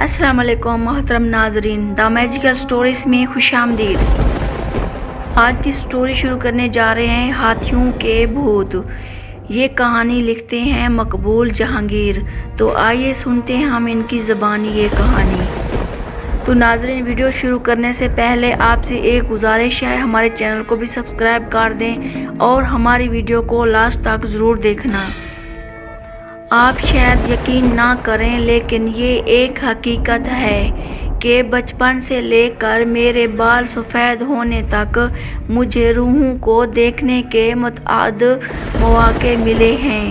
अस्सलाम वालेकुम मोहतरम नाजरीन, द मैजिकल स्टोरीज़ में खुशामदीद। आज की स्टोरी शुरू करने जा रहे हैं हाथियों के भूत। ये कहानी लिखते हैं मकबूल जहांगीर। तो आइए सुनते हैं हम इनकी ज़बानी ये कहानी। तो नाजरीन, वीडियो शुरू करने से पहले आपसे एक गुजारिश है, हमारे चैनल को भी सब्सक्राइब कर दें और हमारी वीडियो को लास्ट तक ज़रूर देखना। आप शायद यकीन ना करें, लेकिन ये एक हकीकत है कि बचपन से लेकर मेरे बाल सफ़ेद होने तक मुझे रूहों को देखने के मुतअद्दिद मौके मिले हैं।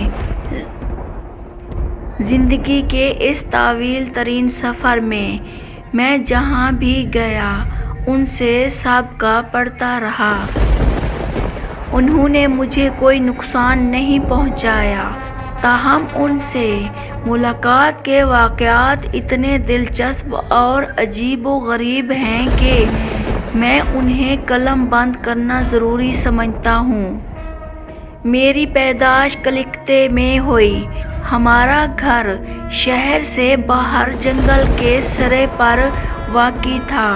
ज़िंदगी के इस तवील तरीन सफ़र में मैं जहाँ भी गया उनसे सबका पड़ता रहा। उन्होंने मुझे कोई नुकसान नहीं पहुँचाया, ताहम उनसे मुलाकात के वाक़यात इतने दिलचस्प और अजीब व गरीब हैं कि मैं उन्हें कलम बंद करना ज़रूरी समझता हूँ। मेरी पैदाश कलकत्ते में हुई। हमारा घर शहर से बाहर जंगल के सिरे पर वाक़ई था,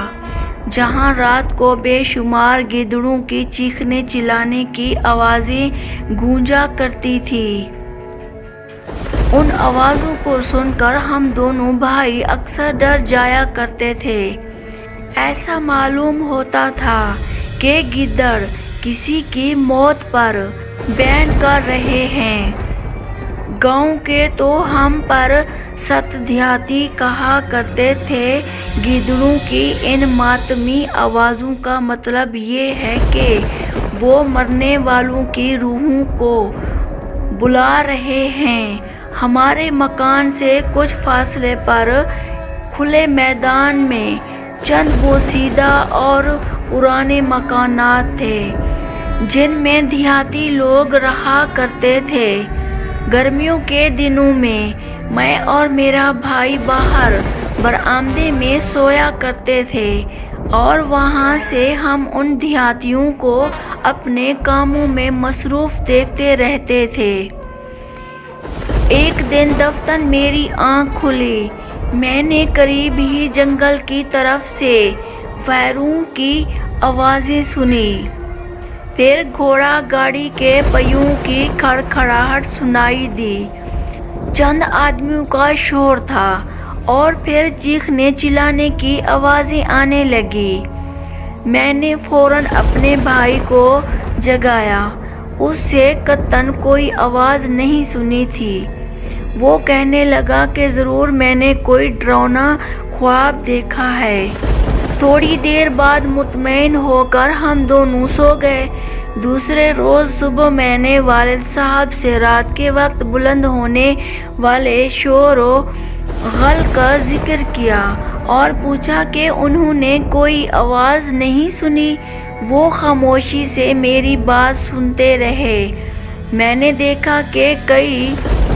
जहाँ रात को बेशुमार गिद्धड़ों की चीखने चिल्लाने की आवाज़ें गूंजा करती थी। उन आवाज़ों को सुनकर हम दोनों भाई अक्सर डर जाया करते थे। ऐसा मालूम होता था कि गिद्धड़ किसी की मौत पर बैन कर रहे हैं। गांव के तो हम पर सतध्याती कहा करते थे। गिद्धड़ों की इन मातमी आवाज़ों का मतलब ये है कि वो मरने वालों की रूहों को बुला रहे हैं। हमारे मकान से कुछ फासले पर खुले मैदान में चंद बोसीदा और पुराने मकानात थे, जिनमें देहाती लोग रहा करते थे। गर्मियों के दिनों में मैं और मेरा भाई बाहर बरामदे में सोया करते थे और वहाँ से हम उन देहातियों को अपने कामों में मसरूफ़ देखते रहते थे। एक दिन दफ्तर मेरी आँख खुली। मैंने करीब ही जंगल की तरफ से फायरों की आवाज़ें सुनी। फिर घोड़ा गाड़ी के पहियों की खड़खड़ाहट सुनाई दी। चंद आदमियों का शोर था और फिर चीखने चिल्लाने की आवाज़ें आने लगी। मैंने फ़ौरन अपने भाई को जगाया। उससे कतई कोई आवाज़ नहीं सुनी थी। वो कहने लगा कि ज़रूर मैंने कोई डरावना ख्वाब देखा है। थोड़ी देर बाद मुतमईन होकर हम दोनों सो गए। दूसरे रोज़ सुबह मैंने वालिद साहब से रात के वक्त बुलंद होने वाले शोर व गल का जिक्र किया और पूछा कि उन्होंने कोई आवाज़ नहीं सुनी। वो खामोशी से मेरी बात सुनते रहे। मैंने देखा कि कई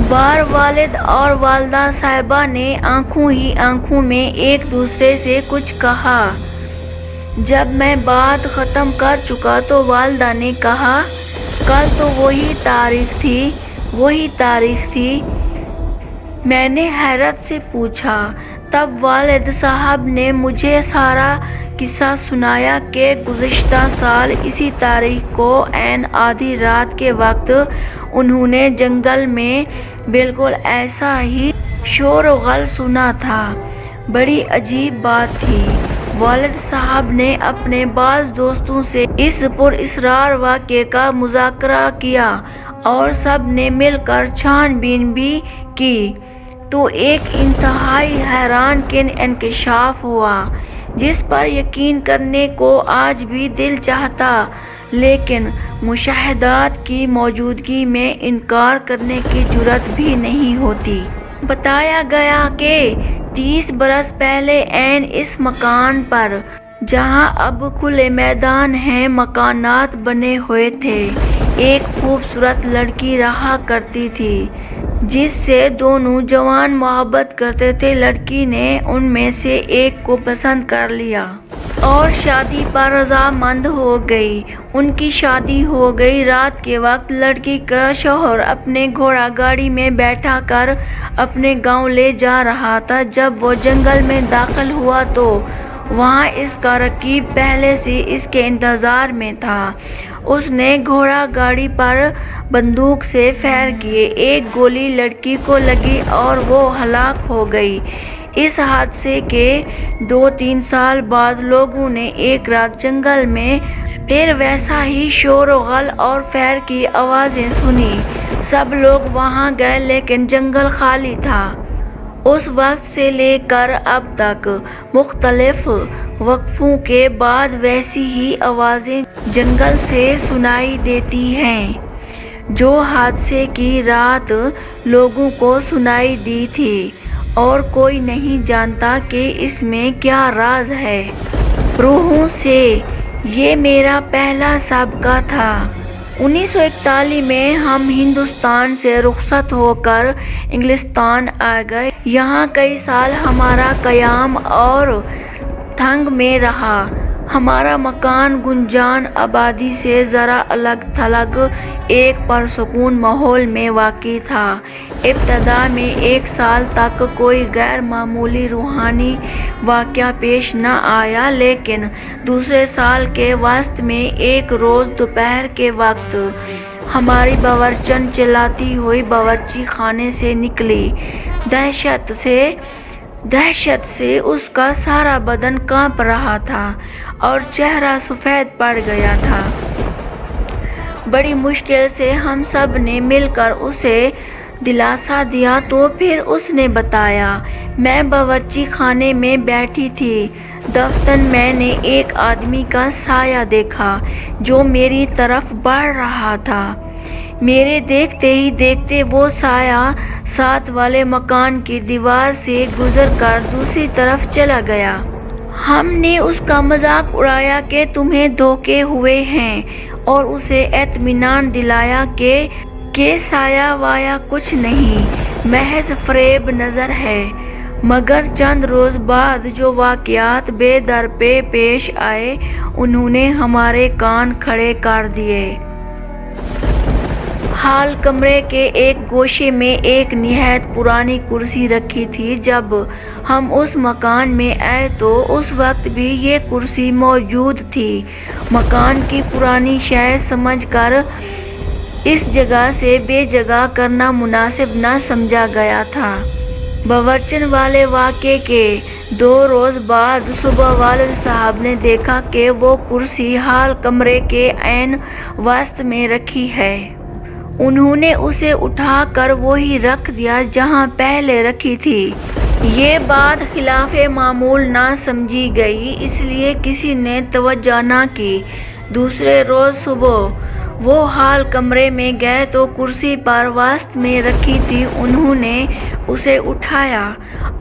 बार वालिद और वालदा साहिबा ने आंखों ही आंखों में एक दूसरे से कुछ कहा। जब मैं बात ख़त्म कर चुका तो वालदा ने कहा, कल तो वही तारीख थी। मैंने हैरत से पूछा। तब वालिद साहब ने मुझे सारा किस्सा सुनाया कि गुज़िश्ता साल इसी तारीख को ऐन आधी रात के वक्त उन्होंने जंगल में बिल्कुल ऐसा ही शोर व गल सुना था। बड़ी अजीब बात थी। वालिद साहब ने अपने बाज़ दोस्तों से इस पुरअसरार वाक़े का मुज़ाकरा किया और सब ने मिलकर छानबीन भी की, तो एक इंतहाई हैरान किन इंकशाफ हुआ, जिस पर यकीन करने को आज भी दिल चाहता, लेकिन मुशाहिदात की मौजूदगी में इनकार करने की जुर्रत भी नहीं होती। बताया गया कि 30 बरस पहले ऐन इस मकान पर, जहां अब खुले मैदान हैं, मकानात बने हुए थे, एक खूबसूरत लड़की रहा करती थी, जिससे दोनों जवान मोहब्बत करते थे। लड़की ने उनमें से एक को पसंद कर लिया। اور شادی پر رضامند ہو گئی۔ ان کی شادی ہو گئی۔ رات کے وقت لڑکی کا شوہر اپنے گھوڑا گاڑی میں بیٹھا کر اپنے گاؤں لے جا رہا تھا۔ جب وہ جنگل میں داخل ہوا تو وہاں اس کا رقیب پہلے سے اس کے انتظار میں تھا۔ اس نے گھوڑا گاڑی پر بندوق سے فائر کیے۔ ایک گولی لڑکی کو لگی اور وہ ہلاک ہو گئی۔ اس حادثے کے 2-3 سال بعد لوگوں نے ایک رات جنگل میں پھر ویسا ہی شور و غل اور فائر کی آوازیں سنی۔ سب لوگ وہاں گئے لیکن جنگل خالی تھا۔ اس وقت سے لے کر اب تک مختلف وقفوں کے بعد ویسی ہی آوازیں جنگل سے سنائی دیتی ہیں جو حادثے کی رات لوگوں کو سنائی دی تھی، اور کوئی نہیں جانتا کہ اس میں کیا راز ہے۔ روحوں سے یہ میرا پہلا سابقہ تھا۔ 1941 میں ہم ہندوستان سے رخصت ہو کر انگلستان آ گئے۔ یہاں کئی سال ہمارا قیام اور ٹھنگ میں رہا۔ ہمارا مکان گنجان آبادی سے ذرا الگ تھلگ ایک پرسکون ماحول میں واقع تھا۔ ابتدا میں 1 سال تک کوئی غیر معمولی روحانی واقعہ پیش نہ آیا، لیکن دوسرے سال کے وسط میں ایک روز دوپہر کے وقت ہماری باورچن چلاتی ہوئی باورچی خانے سے نکلی۔ دہشت سے اس کا سارا بدن کانپ رہا تھا اور چہرہ سفید پڑ گیا تھا۔ بڑی مشکل سے ہم سب نے مل کر اسے دلاسا دیا تو پھر اس نے بتایا، میں باورچی خانے میں بیٹھی تھی، دفتن میں نے ایک آدمی کا سایہ دیکھا جو میری طرف بڑھ رہا تھا۔ میرے دیکھتے ہی دیکھتے وہ سایہ ساتھ والے مکان کی دیوار سے گزر کر دوسری طرف چلا گیا۔ ہم نے اس کا مذاق اڑایا کہ تمہیں دھوکے ہوئے ہیں اور اسے اطمینان دلایا کہ سایہ وایا کچھ نہیں، محض فریب نظر ہے۔ مگر چند روز بعد جو واقعات بے در پہ پیش آئے انہوں نے ہمارے کان کھڑے کر دیے۔ ہال کمرے کے ایک گوشے میں ایک نہایت پرانی کرسی رکھی تھی۔ جب ہم اس مکان میں آئے تو اس وقت بھی یہ کرسی موجود تھی۔ مکان کی پرانی شے سمجھ کر اس جگہ سے بے جگہ کرنا مناسب نہ سمجھا گیا تھا۔ باورچن والے واقعے کے 2 روز بعد صبح والد صاحب نے دیکھا کہ وہ کرسی ہال کمرے کے عین وسط میں رکھی ہے۔ انہوں نے اسے اٹھا کر وہیں رکھ دیا جہاں پہلے رکھی تھی۔ یہ بات خلاف معمول نہ سمجھی گئی، اس لیے کسی نے توجہ نہ کی۔ دوسرے روز صبح وہ ہال کمرے میں گئے تو کرسی پر وسط میں رکھی تھی۔ انہوں نے اسے اٹھایا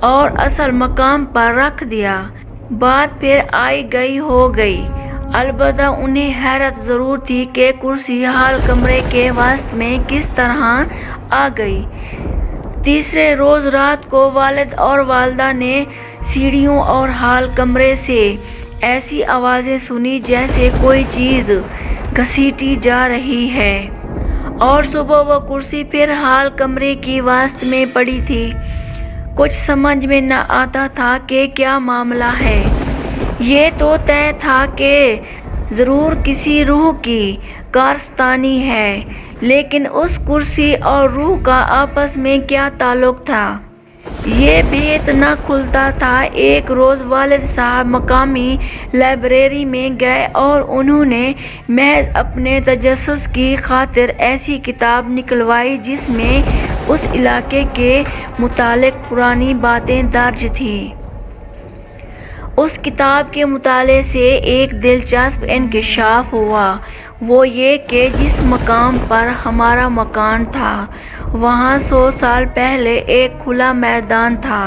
اور اصل مقام پر رکھ دیا۔ بات پھر آئی گئی ہو گئی، البتہ انہیں حیرت ضرور تھی کہ کرسی ہال کمرے کے وسط میں کس طرح آ گئی۔ تیسرے روز رات کو والد اور والدہ نے سیڑھیوں اور ہال کمرے سے ایسی آوازیں سنی جیسے کوئی چیز گھسیٹی جا رہی ہے، اور صبح وہ کرسی پھر ہال کمرے کی وسط میں پڑی تھی۔ کچھ سمجھ میں نہ آتا تھا کہ کیا معاملہ ہے۔ یہ تو طے تھا کہ ضرور کسی روح کی کارستانی ہے، لیکن اس کرسی اور روح کا آپس میں کیا تعلق تھا، یہ بھید نہ کھلتا تھا۔ ایک روز والد صاحب مقامی لائبریری میں گئے اور انہوں نے محض اپنے تجسس کی خاطر ایسی کتاب نکلوائی جس میں اس علاقے کے متعلق پرانی باتیں درج تھیں۔ اس کتاب کے مطالعے سے ایک دلچسپ انکشاف ہوا، وہ یہ کہ جس مقام پر ہمارا مکان تھا وہاں 100 سال پہلے ایک کھلا میدان تھا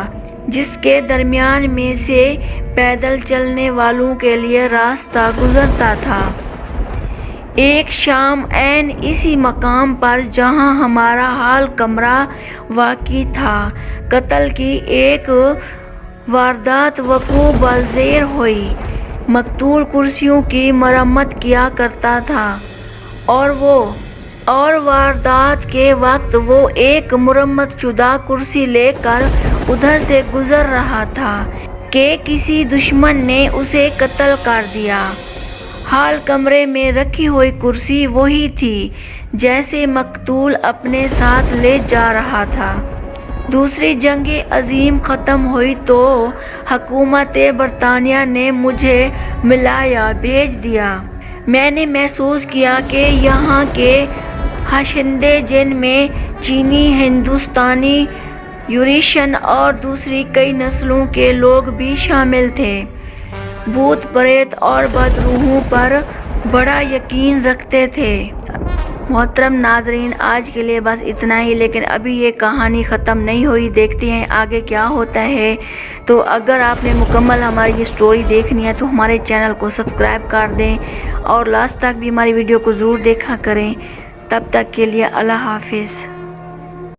جس کے درمیان میں سے پیدل چلنے والوں کے لیے راستہ گزرتا تھا۔ ایک شام عین اسی مقام پر جہاں ہمارا ہال کمرہ واقع تھا، قتل کی ایک واردات وقوع پذیر ہوئی۔ मकतूल कुर्सियों की मरम्मत किया करता था और वारदात के वक्त वो एक मुरम्मत शुदा कुर्सी लेकर उधर से गुजर रहा था कि किसी दुश्मन ने उसे कत्ल कर दिया। हाल कमरे में रखी हुई कुर्सी वही थी जैसे मकतूल अपने साथ ले जा रहा था। दूसरी जंग अजीम ख़त्म हुई तो हुकूमत बरतानिया ने मुझे मलाया भेज दिया। मैंने महसूस किया कि यहाँ के बशिंदे जिनमें चीनी, हिंदुस्तानी, यूरेशियन और दूसरी कई नस्लों के लोग भी शामिल थे, भूत प्रेत और बदरूहों पर बड़ा यकीन रखते थे। मोहतरम नाजरीन, आज के लिए बस इतना ही, लेकिन अभी ये कहानी ख़त्म नहीं हुई, देखते हैं आगे क्या होता है। तो अगर आपने मुकम्मल हमारी ये स्टोरी देखनी है तो हमारे चैनल को सब्सक्राइब कर दें और लास्ट तक भी हमारी वीडियो को ज़रूर देखा करें। तब तक के लिए अल्लाह हाफिज़।